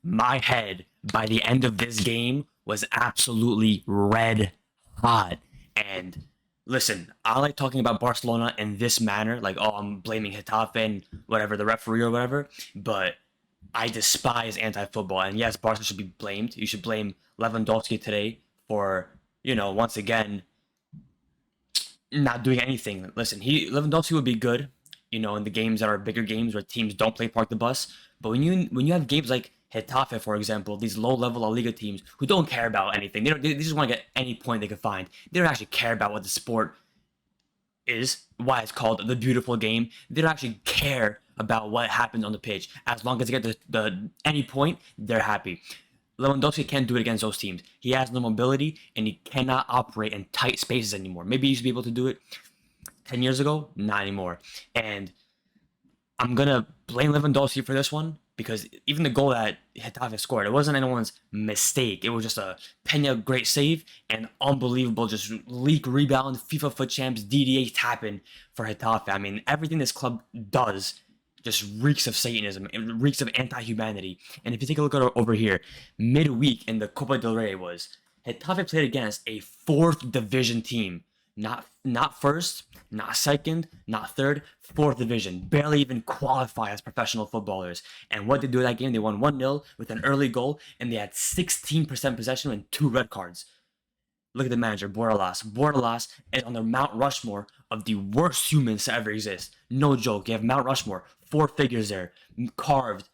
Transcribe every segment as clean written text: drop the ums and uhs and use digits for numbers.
My head by the end of this game was absolutely red hot. And listen, I like talking about Barcelona in this manner, like, oh, I'm blaming Getafe and whatever, the referee or whatever, but I despise anti-football. And yes, Barca should be blamed. You should blame Lewandowski today for, once again, not doing anything. Listen, Lewandowski would be good, in the games that are bigger games where teams don't play park the bus. But when you have games like Getafe, for example, these low level La Liga teams who don't care about anything, they just want to get any point they can find. They don't actually care about what the sport is, why it's called the beautiful game. They don't actually care about what happens on the pitch. As long as they get the any point, they're happy. Lewandowski can't do it against those teams. He has no mobility and he cannot operate in tight spaces anymore. Maybe he used to be able to do it 10 years ago, not anymore. And I'm going to blame Lewandowski for this one because even the goal that Getafe scored, it wasn't anyone's mistake. It was just a Peña great save and unbelievable just leak rebound, FIFA foot champs, DDA tapping for Getafe. I mean, everything this club does just reeks of Satanism. It reeks of anti-humanity. And if you take a look at over here, midweek in the Copa del Rey was Getafe played against a fourth division team. Not first, not second, not third, fourth division. Barely even qualify as professional footballers. And what they do in that game, they won 1-0 with an early goal, and they had 16% possession and 2 red cards. Look at the manager, Bordalas. Bordalas is on the Mount Rushmore of the worst humans to ever exist. No joke. You have Mount Rushmore, 4 figures there, carved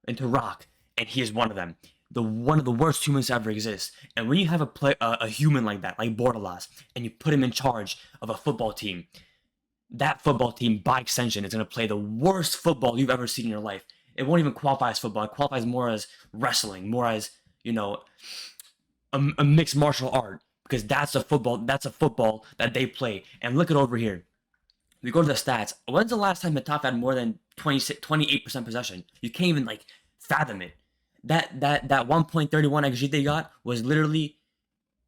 into rock, and he is one of them. One of the worst humans to ever exist. And when you have a human like that, like Bordalas, and you put him in charge of a football team, that football team, by extension, is going to play the worst football you've ever seen in your life. It won't even qualify as football. It qualifies more as wrestling, more as, a mixed martial art. Because that's a football that they play. And look at over here. We go to the stats. When's the last time Getafe had more than 28% possession? You can't even fathom it. That 1.31 XG they got was literally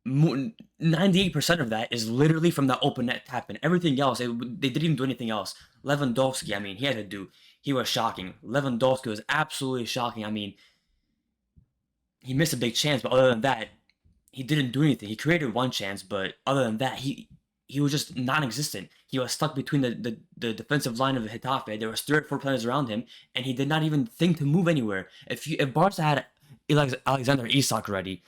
98% of that is literally from the open net tap, and everything else they didn't even do anything else. Lewandowski, I mean, he was shocking. Lewandowski was absolutely shocking. I mean, he missed a big chance, but other than that, he didn't do anything. He created one chance, but other than that, he was just non-existent. He was stuck between the defensive line of the Getafe. There was 3 or 4 players around him, and he did not even think to move anywhere. If Barca had Alexander Isak already,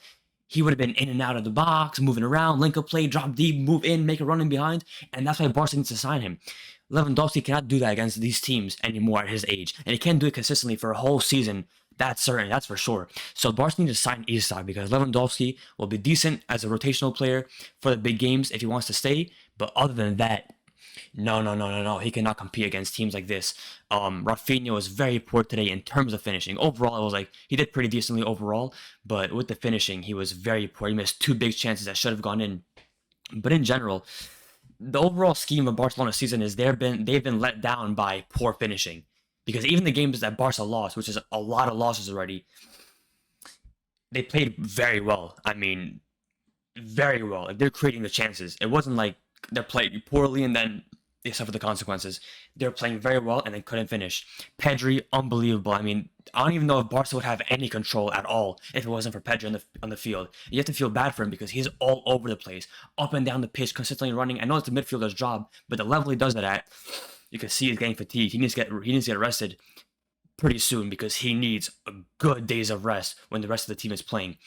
he would have been in and out of the box, moving around, link up play, drop deep, move in, make a run in behind, and that's why Barca needs to sign him. Lewandowski cannot do that against these teams anymore at his age, and he can't do it consistently for a whole season. That's certain, that's for sure. So Barca needs to sign Isak because Lewandowski will be decent as a rotational player for the big games if he wants to stay. But other than that, no. He cannot compete against teams like this. Raphinha was very poor today in terms of finishing. Overall, it was he did pretty decently overall, but with the finishing, he was very poor. He missed 2 big chances that should have gone in. But in general, the overall scheme of Barcelona's season is they've been let down by poor finishing. Because even the games that Barca lost, which is a lot of losses already, they played very well. I mean, very well. They're creating the chances. It wasn't like they're playing poorly and then they suffer the consequences. They're playing very well and they couldn't finish. Pedri, unbelievable. I mean, I don't even know if Barca would have any control at all if it wasn't for Pedri on the field. You have to feel bad for him because he's all over the place, up and down the pitch, consistently running. I know it's the midfielder's job, but the level he does that at, you can see he's getting fatigued. He needs to get arrested pretty soon because he needs a good days of rest when the rest of the team is playing.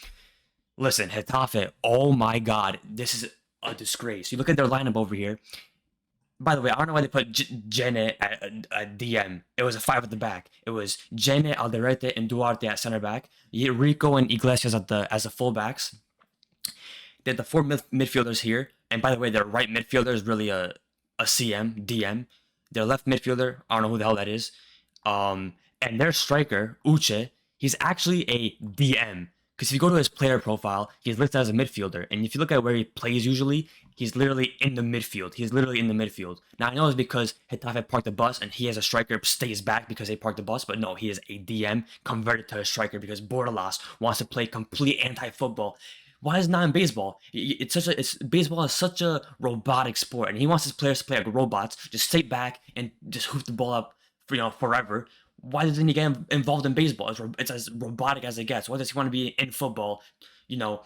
Listen, Getafe, oh my God, this is a disgrace. You look at their lineup over here. By the way, I don't know why they put Gene at DM. It was a 5 at the back. It was Gene, Alderete, and Duarte at center back. Rico and Iglesias as the fullbacks. They had the 4 midfielders here. And by the way, their right midfielder is really a CM, DM. Their left midfielder, I don't know who the hell that is. And their striker, Uche, he's actually a DM. Because if you go to his player profile, he's listed as a midfielder. And if you look at where he plays usually, he's literally in the midfield. He's literally in the midfield. Now, I know it's because Getafe parked the bus and he as a striker stays back because they parked the bus. But no, he is a DM converted to a striker because Bordalas wants to play complete anti-football. Why is it not in baseball? Baseball is such a robotic sport, and he wants his players to play like robots, just sit back and just hoof the ball up for forever. Why doesn't he get involved in baseball? It's as robotic as it gets. Why does he want to be in football? You know,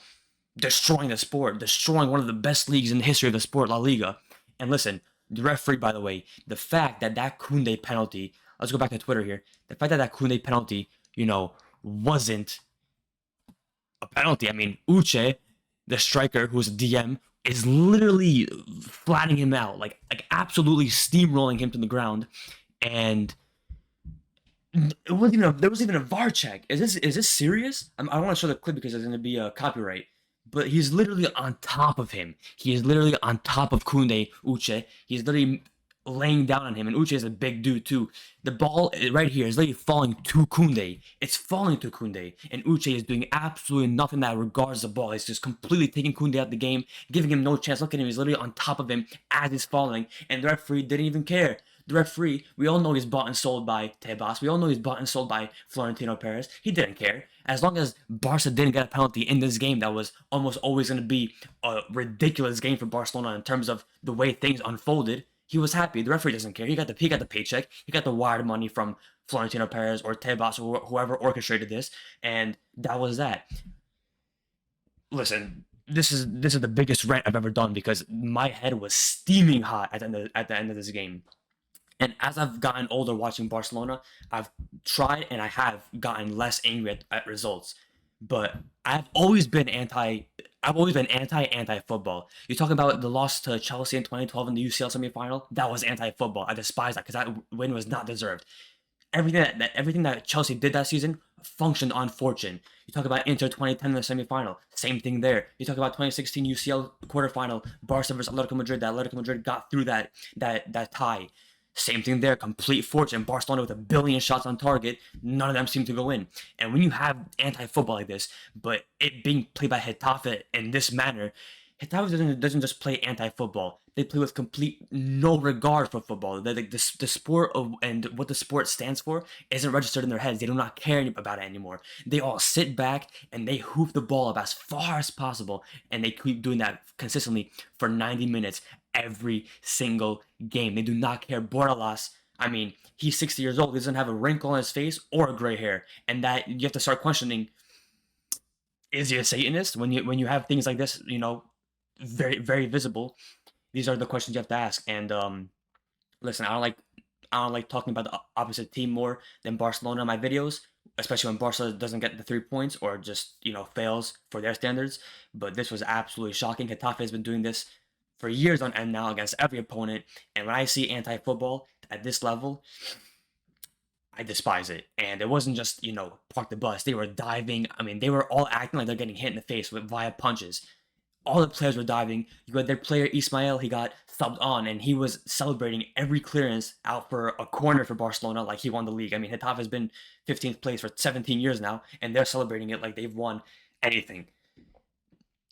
destroying the sport, destroying one of the best leagues in the history of the sport, La Liga. And listen, the referee, by the way, the fact that that Koundé penalty, let's go back to Twitter here, the fact that that Koundé penalty, wasn't a penalty. I mean, Uche, the striker who's a DM, is literally flattening him out, like absolutely steamrolling him to the ground, and there was even a VAR check. Is this serious? I don't want to show the clip because there's going to be a copyright. But he's literally on top of him. He is literally on top of Koundé, Uche. He's literally laying down on him, and Uche is a big dude too. The ball right here is literally falling to Koundé. It's falling to Koundé, and Uche is doing absolutely nothing that regards the ball. He's just completely taking Koundé out of the game, giving him no chance. Look at him; he's literally on top of him as he's falling, and the referee didn't even care. The referee, we all know he's bought and sold by Tebas. We all know he's bought and sold by Florentino Perez. He didn't care. As long as Barca didn't get a penalty in this game that was almost always going to be a ridiculous game for Barcelona in terms of the way things unfolded, he was happy. The referee doesn't care. He got the paycheck. He got the wired money from Florentino Perez or Tebas or whoever orchestrated this, and that was that. Listen, this is the biggest rant I've ever done because my head was steaming hot at the end of this game. And as I've gotten older watching Barcelona, I've tried and I have gotten less angry at results. But I've always been anti football. You talk about the loss to Chelsea in 2012 in the UCL semifinal. That was anti football. I despise that because that win was not deserved. Everything that Chelsea did that season functioned on fortune. You talk about Inter 2010 in the semifinal, same thing there. You talk about 2016 UCL quarterfinal, Barca versus Atletico Madrid. That Atletico Madrid got through that tie. Same thing there, complete fortune. Barcelona with 1 billion shots on target, none of them seem to go in. And when you have anti-football like this, but it being played by Getafe in this manner, Getafe doesn't just play anti-football. They play with complete no regard for football. The sport and what the sport stands for isn't registered in their heads. They do not care about it anymore. They all sit back and they hoop the ball up as far as possible, and they keep doing that consistently for 90 minutes every single game. They do not care. Bordalas, I mean, he's 60 years old. He doesn't have a wrinkle on his face or a gray hair, and that you have to start questioning: is he a Satanist? When you have things like this, very very visible. These are the questions you have to ask. And listen, I don't like talking about the opposite team more than Barcelona in my videos, especially when Barca doesn't get the 3 points or just fails for their standards. But this was absolutely shocking. Getafe has been doing this for years on end now against every opponent, and when I see anti-football at this level, I despise it. And it wasn't just park the bus. They were diving. I mean, they were all acting like they're getting hit in the face via punches. All the players were diving. You had their player Ismail, he got subbed on, and he was celebrating every clearance out for a corner for Barcelona like he won the league. I mean, Getafe has been 15th place for 17 years now, and they're celebrating it like they've won anything.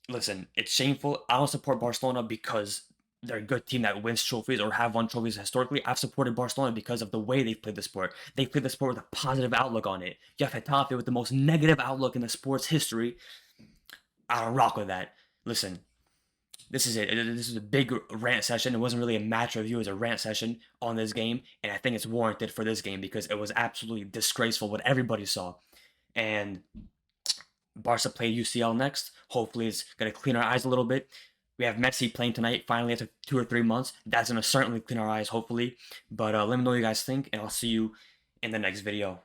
Listen, it's shameful. I don't support Barcelona because they're a good team that wins trophies or have won trophies historically. I've supported Barcelona because of the way they've played the sport. They played the sport with a positive outlook on it. You have Getafe with the most negative outlook in the sport's history. I don't rock with that. Listen, this is it. This is a big rant session. It wasn't really a match review. It was a rant session on this game, and I think it's warranted for this game because it was absolutely disgraceful what everybody saw. And Barca play UCL next. Hopefully, it's going to clean our eyes a little bit. We have Messi playing tonight, finally after 2 or 3 months. That's going to certainly clean our eyes, hopefully. But let me know what you guys think, and I'll see you in the next video.